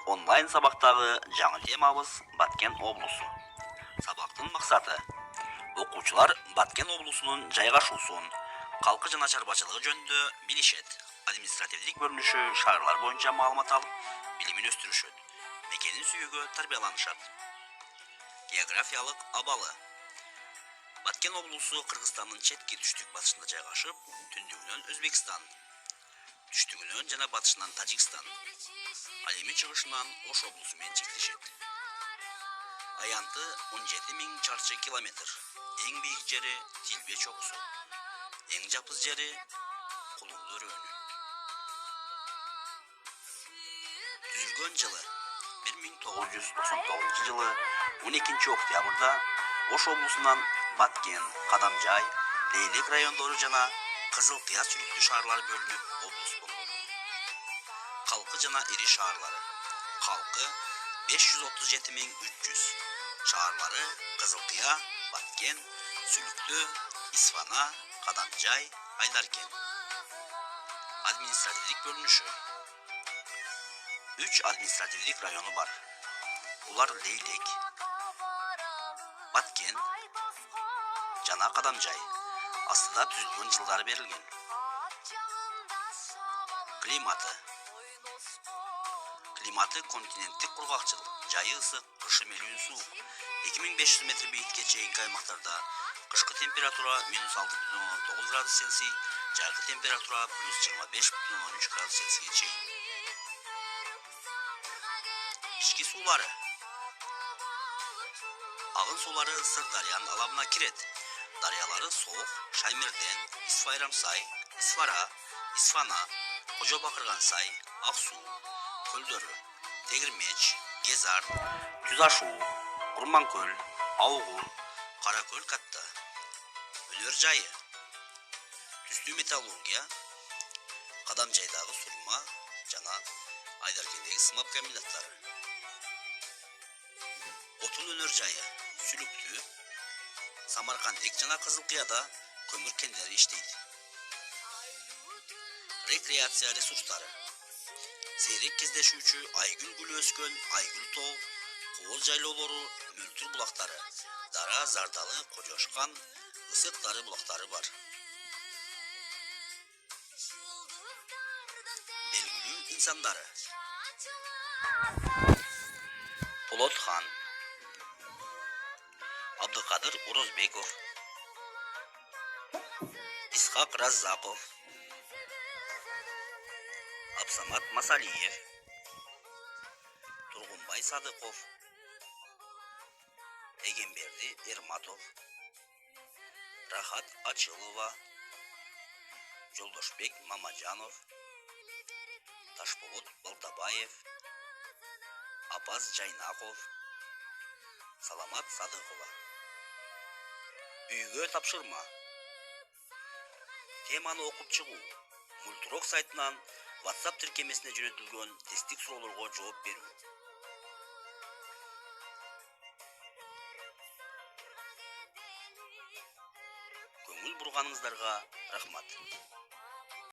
онлайн сабақтағы жаңы темабыз Баткен облысы. Сабақтың мақсаты оқушылар Баткен облысының жайгашуусун, калкы жана чарбачылыгы жөнүндө билишет. Административдик бөлүнүшү шаарлар боюнча маалымат алып, билимин өстүрүшөт. Мекенин сүйүүгө тарбияланышат. Географиялык абалы. Баткен облусу Кыргызстандын четки түштүк батышында жайгашып, түндүгүнөн Өзбекстан, түштүгүнөн жана батышынан Тажикстан, ал эми чыгышынан Ош облусу менен чектешет. Аянты 17.000 чарчы километр. Эң бийик жери Тилбе чокусу. Эң жапыз жери Кулундуу өрөөнү. Түзүлгөн жылы 1999 жылы 12 октябрда Ош облусунан Баткен, Кадамжай, Лейлек райондору жана Кызыл Кыя сүлүктүү шаарлар бөлүнүп облус болгон. Калкы жана ири шаарлары. Калкы 537.300. Шаарлары Кызыл Кыя, Баткен, Сүлүктүү, Исфана, Кадамжай, Айдаркен. Административдик бөлүнүшү. 3 административдик району бар. Булар Лейлек, Баткен жана Кадамжай. Астында түзүлгөн жылдары берилген. Климаты континенттик кургакчыл, жайы ысык, кышы мелүүн суук. 2500 метр бийиктикке чейинки аймактарда кышкы температура -6,9 градус Цельсий, жайкы температура +25,3 градус Цельсийге чейин. Ички суулары. Агын суулары Сырдарыянын алабына кирет. Дарыялары Сох, Шаймерден, Исфайрамсай, Исфара, Исфана, Кожо Бакырган сай, Ак суу, көлдөрү Тегирмеч, Кезар, Түз Ашуу, Курманкөл, Аугул, Каракөл катта. Өнөр жайы. Түстүү металлургия, Кадамжайдагы сурма жана Айдаркендеги сымап комбинаттары. Отун өнөр жайы. Сүлүктүү, Самаркандек жана Кызыл Кыяда көмүр кендери иштейт. Рекреация ресурстары. Сейрек кездешүүчү айгүл гүлү өскөн айгүл тоо, кооз жайлоолору, мөлтүр булактары, Дара, Зардалы, Кожошкан, Ысык Дары булактары бар. Белгилүү инсандары. Полотхан, Абдыкадыр Урозбеков, Исхак Раззаков, Абсамат Масалиев, Тургунбай Садыков, Эгемберди Эрматов, Рахат Ачылова, Жолдошбек Мамажанов, Ташболот Балтабаев, Абаз Жайнаков, Саламат Садыкова. Үйгө тапшырма. Теманы окуп чыгуу. Мультурок сайтынан WhatsApp тиркемесине жөнөтүлгөн тесттик суроолорго жооп берүү. Көңүл бурганыңыздарга рахмат.